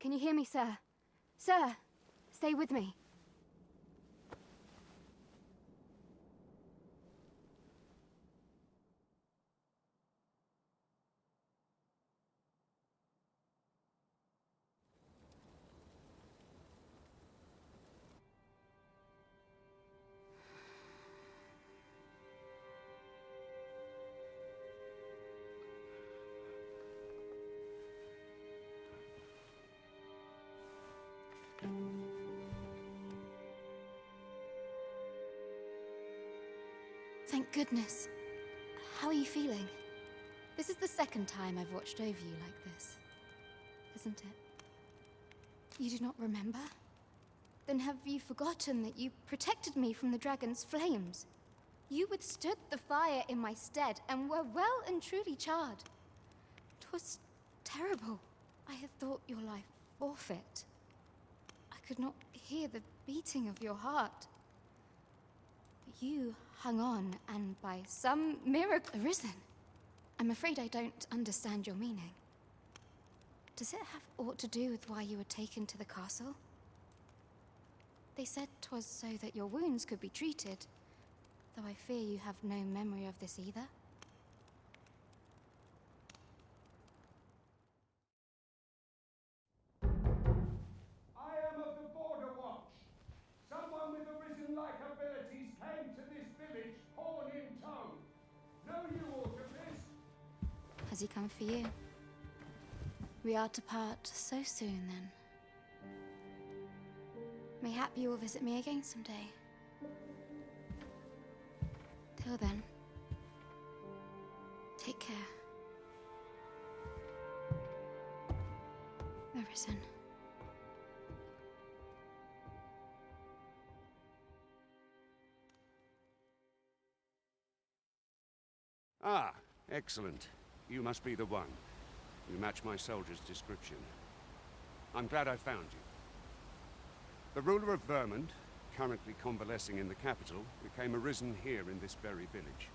Can you hear me, sir? Sir, stay with me. Thank goodness. How are you feeling? This is the second time I've watched over you like this, isn't it? You do not remember? Then have you forgotten that you protected me from the dragon's flames? You withstood the fire in my stead and were well and truly charred. 'Twas terrible. I had thought your life forfeit. I could not hear the beating of your heart. But you hung on, and by some miracle arisen. I'm afraid I don't understand your meaning. Does it have aught to do with why you were taken to the castle? They said 'twas so that your wounds could be treated, though I fear you have no memory of this either. I am of the Border Watch. Someone with arisen-like abilities came to this village, horn in tow. Know you aught of this? Has he come for you? We are to part so soon, then. Mayhap you will visit me again someday. Till then, take care. Arisen. Ah, excellent. You must be the one. You match my soldier's description. I'm glad I found you. The ruler of Vermund, currently convalescing in the capital, became arisen here in this very village.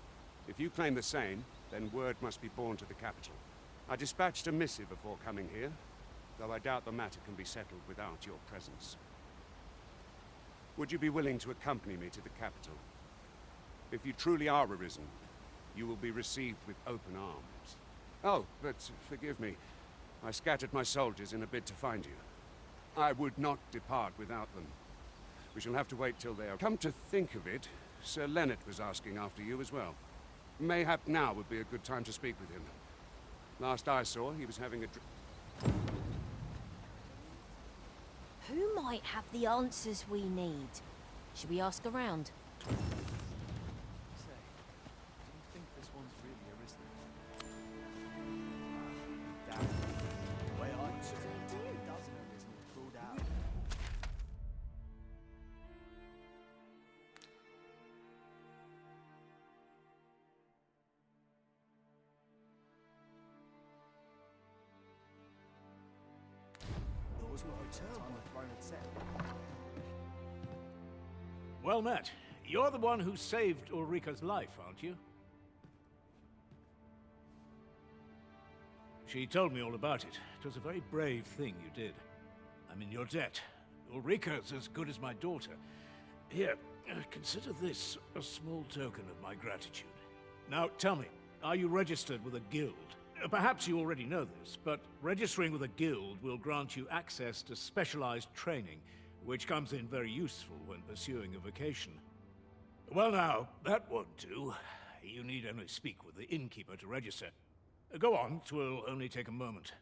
If you claim the same, then word must be borne to the capital. I dispatched a missive before coming here, though I doubt the matter can be settled without your presence. Would you be willing to accompany me to the capital? If you truly are arisen, you will be received with open arms. Oh, but forgive me. I scattered my soldiers in a bid to find you. I would not depart without them. We shall have to wait till they are... Come to think of it, Sir Leonard was asking after you as well. Mayhap now would be a good time to speak with him. Last I saw, he was having a... Who might have the answers we need? Should we ask around? Well met. You're the one who saved Ulrika's life, aren't you? She told me all about it. It was a very brave thing you did. I'm in your debt. Ulrika's as good as my daughter. Here, consider this a small token of my gratitude. Now, tell me, are you registered with a guild? Perhaps you already know this, but registering with a guild will grant you access to specialized training, which comes in very useful when pursuing a vocation. Well now, that won't do. You need only speak with the innkeeper to register. Go on, 'twill only take a moment.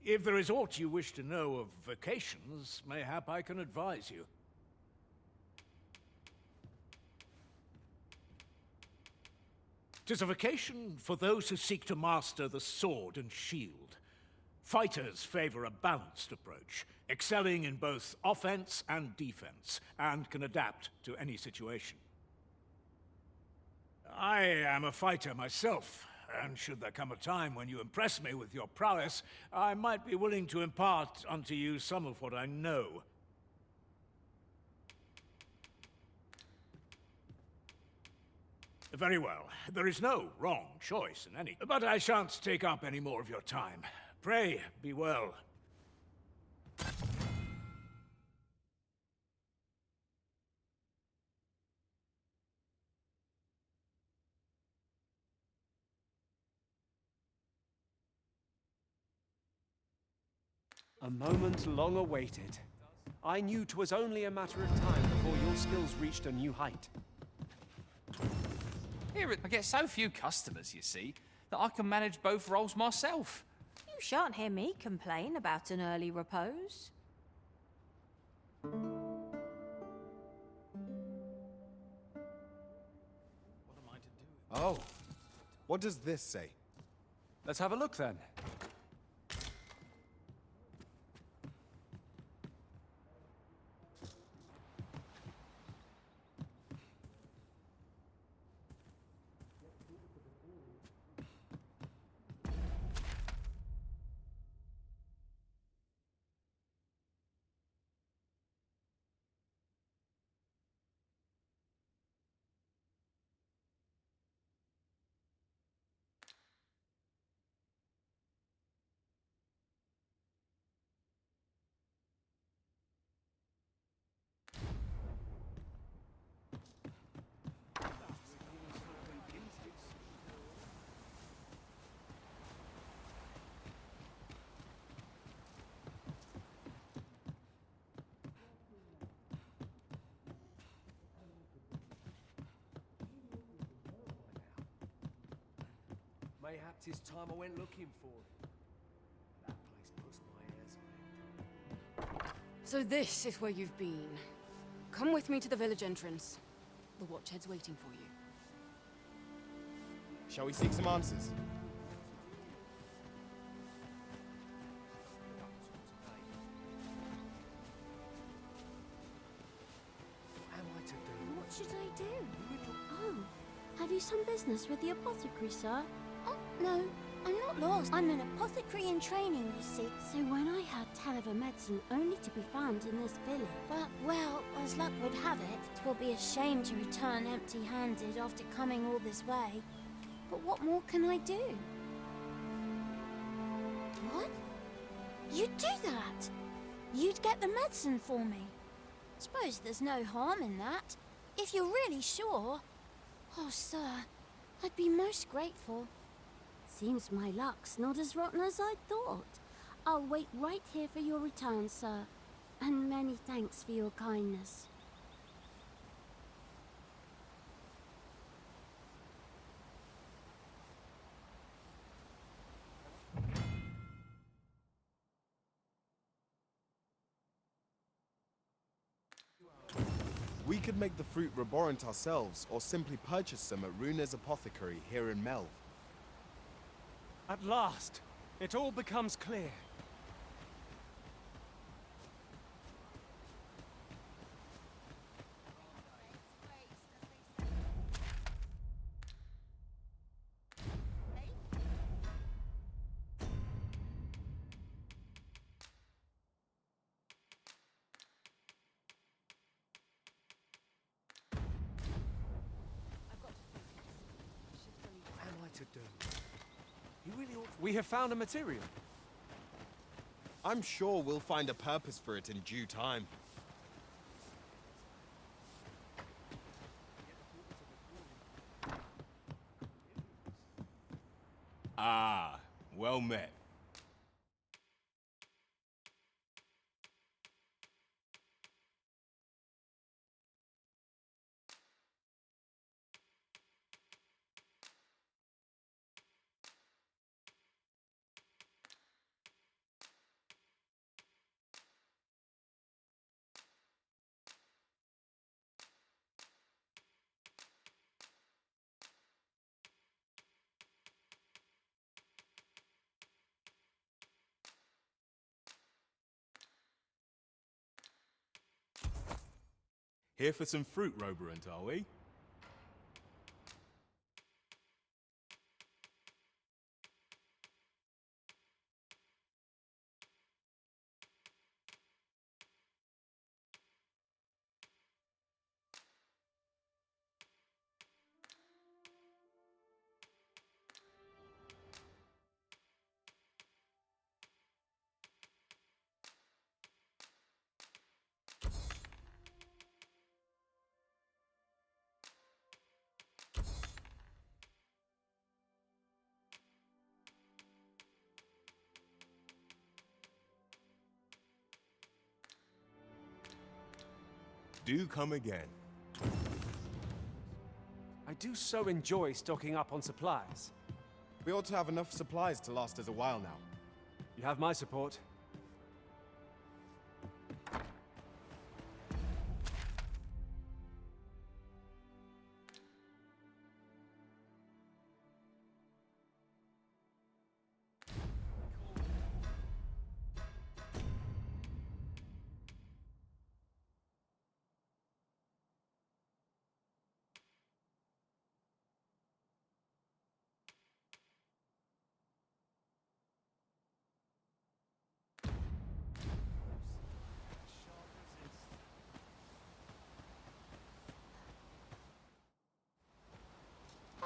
If there is aught you wish to know of vocations, mayhap I can advise you. 'Tis a vocation for those who seek to master the sword and shield. Fighters favor a balanced approach, excelling in both offense and defense, and can adapt to any situation. I am a fighter myself, and should there come a time when you impress me with your prowess, I might be willing to impart unto you some of what I know. Very well. There is no wrong choice in any, but I shan't take up any more of your time. Pray, be well. A moment long awaited. I knew 'twas only a matter of time before your skills reached a new height. Here, I get so few customers, you see, that I can manage both roles myself. You shan't hear me complain about an early repose. Oh, what does this say? Let's have a look then. Mayhaps it's time I went looking for it. That place puts my hairs on end. So this is where you've been. Come with me to the village entrance. The Watchhead's waiting for you. Shall we seek some answers? What am I to do? What should I do? Oh, have you some business with the apothecary, sir? Oh, no, I'm not lost. I'm an apothecary in training, you see. So when I heard tell of a medicine only to be found in this village. But, well, as luck would have it, 'twill be a shame to return empty-handed after coming all this way. But what more can I do? What? You'd do that? You'd get the medicine for me? Suppose there's no harm in that. If you're really sure. Oh, sir, I'd be most grateful. Seems my luck's not as rotten as I thought. I'll wait right here for your return, sir. And many thanks for your kindness. We could make the fruit reborant ourselves, or simply purchase them at Runa's apothecary here in Melv. At last, it all becomes clear. What am I to do? You really ought to... We have found a material. I'm sure we'll find a purpose for it in due time. Ah, well met. Here for some fruit roborant, are we? Do come again. I do so enjoy stocking up on supplies. We ought to have enough supplies to last us a while now. You have my support.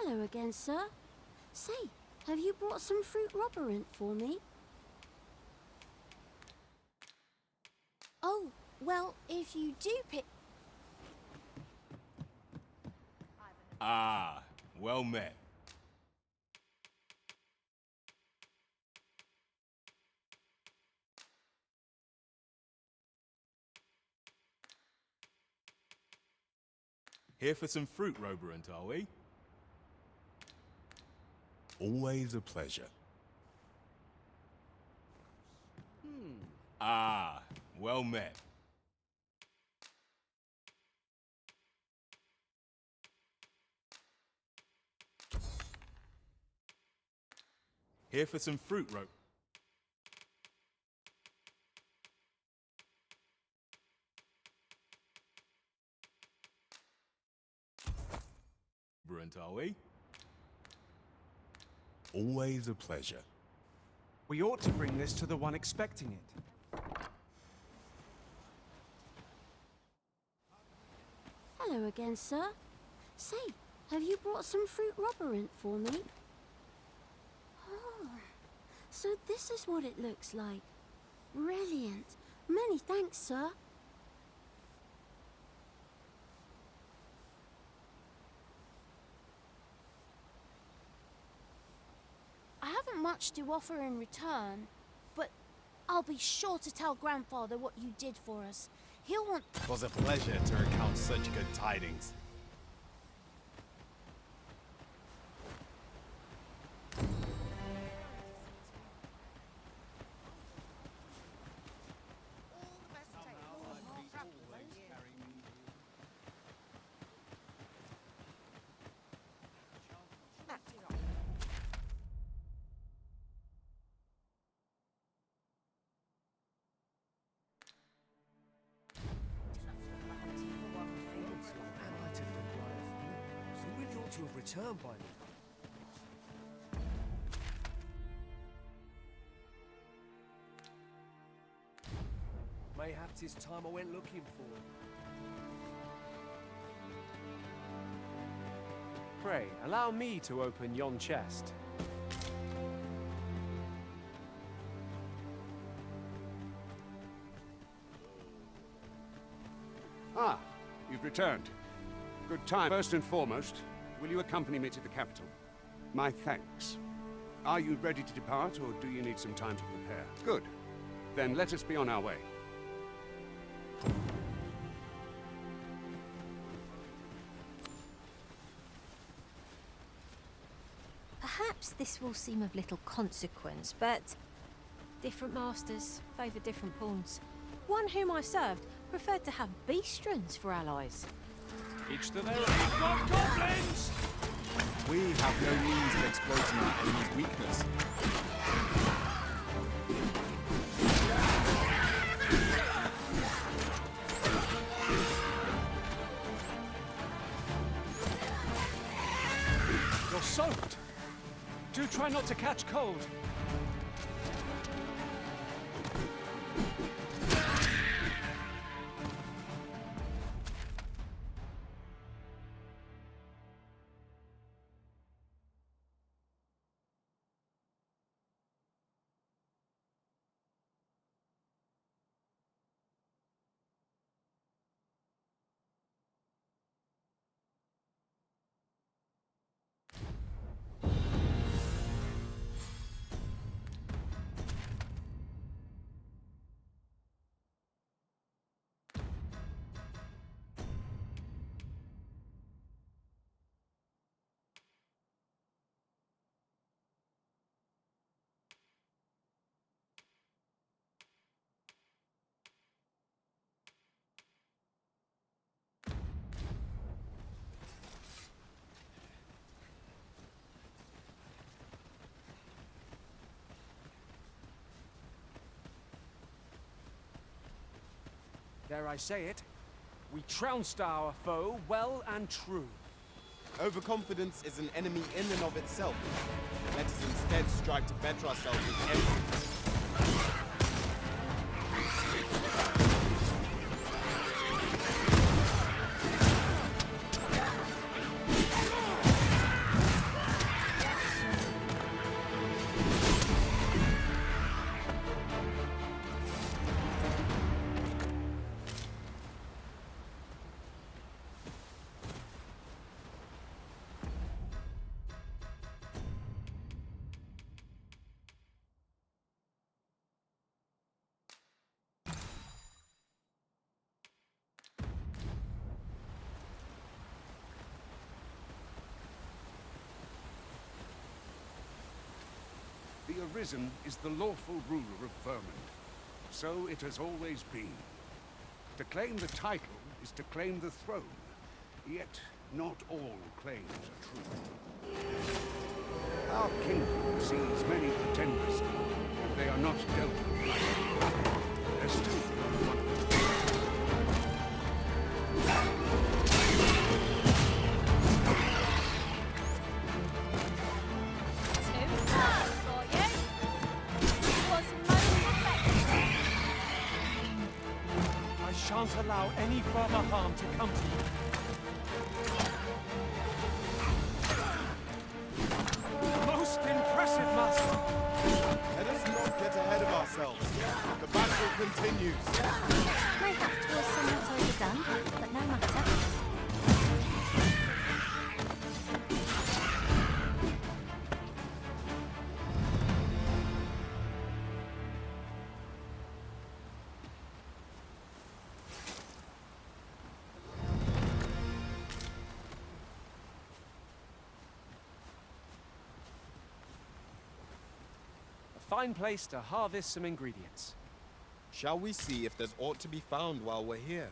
Hello again, sir. Say, have you brought some fruit robberant for me? Oh, well, if you do pick... Ah, well met. Here for some fruit roberant, are we? Always a pleasure. Ah, well met. Here for some fruit roberant, are we? Always a pleasure. We ought to bring this to the one expecting it. Hello again, sir. Say, have you brought some fruit robberant for me? Oh, so this is what it looks like. Brilliant. Many thanks, sir. I haven't much to offer in return, but I'll be sure to tell Grandfather what you did for us. He'll want... It was a pleasure to recount such good tidings. We really ought to have returned by now. Mayhap 'tis time I went looking for it. Pray, allow me to open yon chest. Ah, you've returned. Good time. First and foremost, will you accompany me to the capital? My thanks. Are you ready to depart, or do you need some time to prepare? Good. Then let us be on our way. Perhaps this will seem of little consequence, but different masters favour different pawns. One whom I served preferred to have beastrons for allies. Each to their own. Got goblins! We have no means of exploiting our enemy's weakness. You're soaked. Do try not to catch cold. Dare I say it, we trounced our foe well and true. Overconfidence is an enemy in and of itself. Let us instead strive to better ourselves with everything. The Arisen is the lawful ruler of Vermund. So it has always been. To claim the title is to claim the throne. Yet, not all claims are true. Our kingdom sees many pretenders, and they are not dealt with lightly. There's still one. I shan't allow any further harm to come to you. Most impressive, Master! Let us not get ahead of ourselves. The battle continues. Mayhap 'twas somewhat overdone, but no matter. A fine place to harvest some ingredients. Shall we see if there's aught to be found while we're here?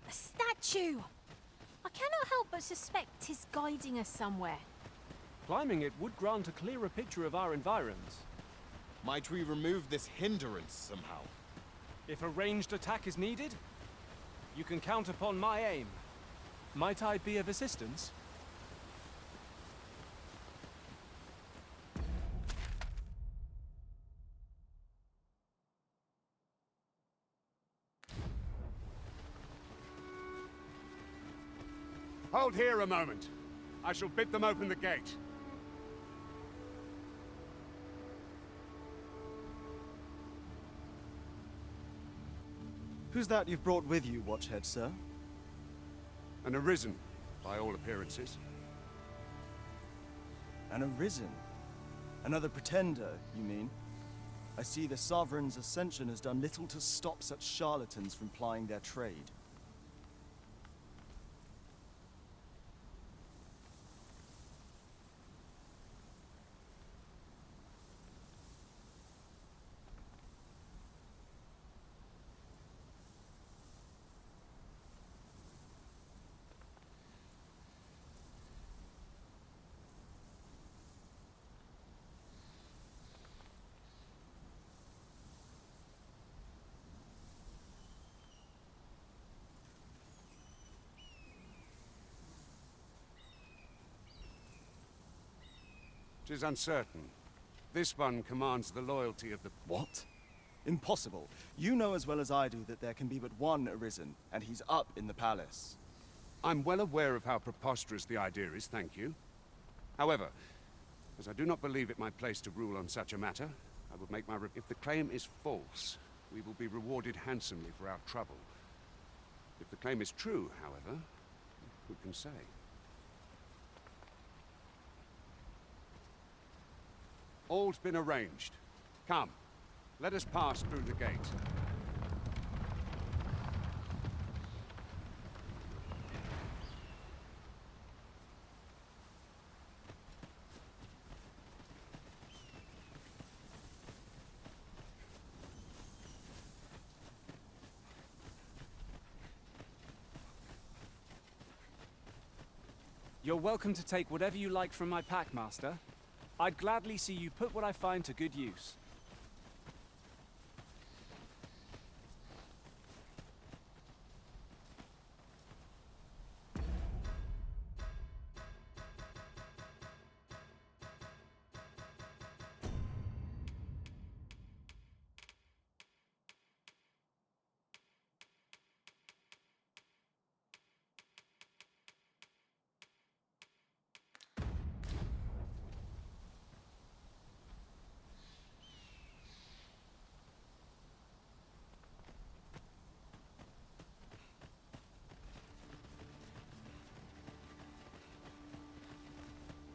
A statue! I cannot help but suspect 'tis guiding us somewhere. Climbing it would grant a clearer picture of our environs. Might we remove this hindrance somehow? If a ranged attack is needed, you can count upon my aim. Might I be of assistance? Hold here a moment. I shall bid them open the gate. Who's that you've brought with you, Watchhead, sir? An Arisen, by all appearances. An Arisen? Another pretender, you mean? I see the Sovereign's ascension has done little to stop such charlatans from plying their trade. Tis uncertain. This one commands the loyalty of the... What? Impossible. You know as well as I do that there can be but one Arisen, and he's up in the palace. I'm well aware of how preposterous the idea is, thank you. However, as I do not believe it my place to rule on such a matter, I would make my... If the claim is false, we will be rewarded handsomely for our trouble. If the claim is true, however, who can say? All's been arranged. Come, let us pass through the gate. You're welcome to take whatever you like from my pack, Master. I'd gladly see you put what I find to good use.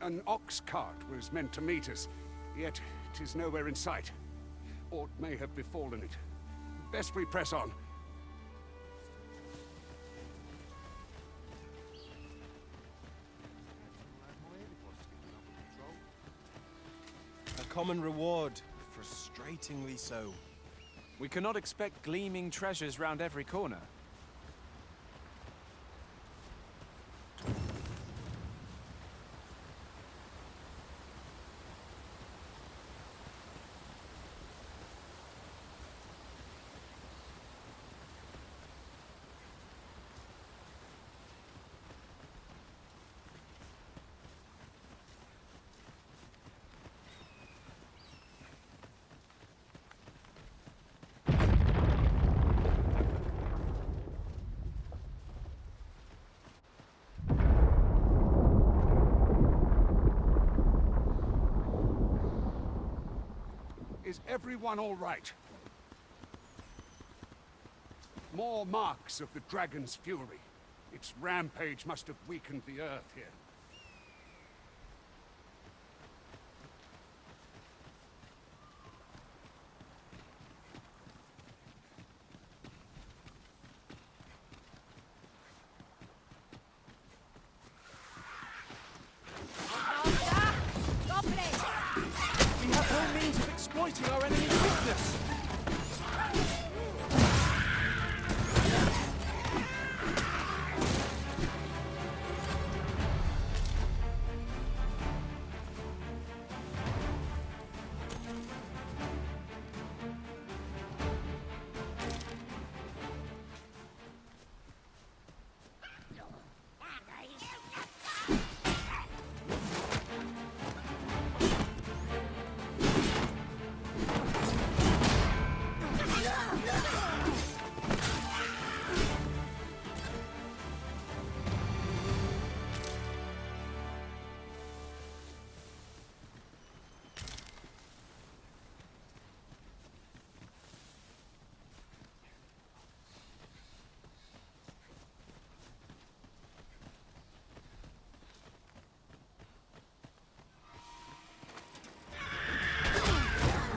An ox cart was meant to meet us, yet 'tis nowhere in sight. Aught may have befallen it. Best we press on. A common reward, frustratingly so. We cannot expect gleaming treasures round every corner. Is everyone all right? More marks of the dragon's fury. Its rampage must have weakened the earth here. We have no means of exploiting our enemy's weakness!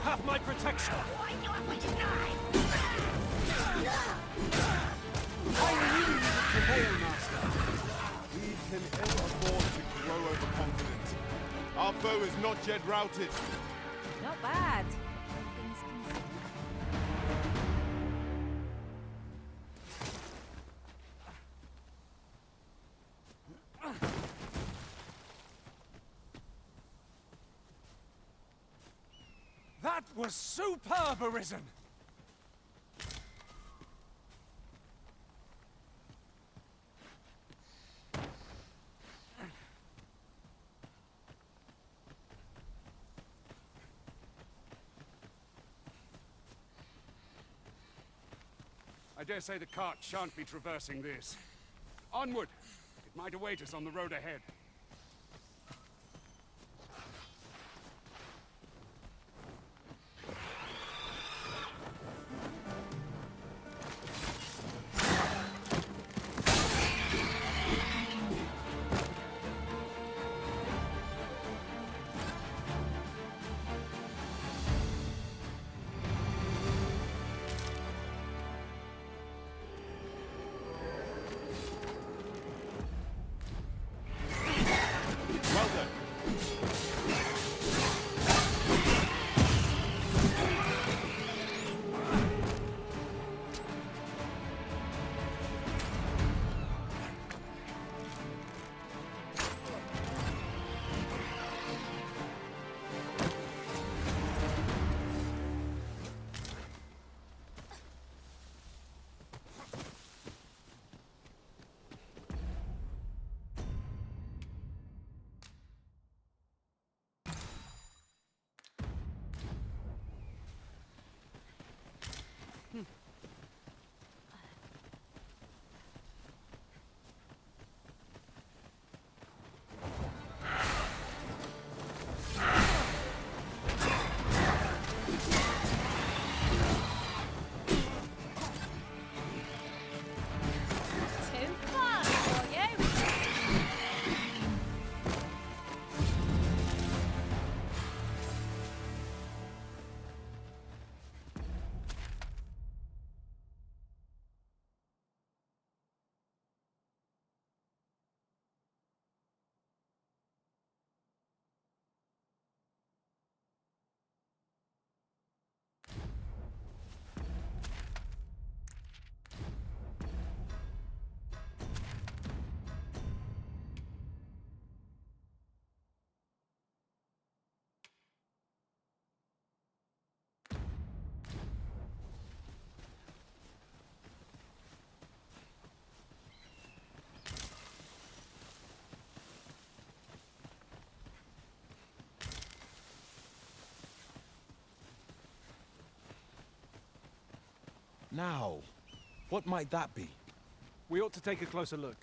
Have my protection! I knew you would prevail, Master! We can ill afford to grow overconfident. Our foe is not yet routed. Not bad. All things considered. That was superb, Arisen! I dare say the cart shan't be traversing this. Onward! It might await us on the road ahead. Now, what might that be? We ought to take a closer look.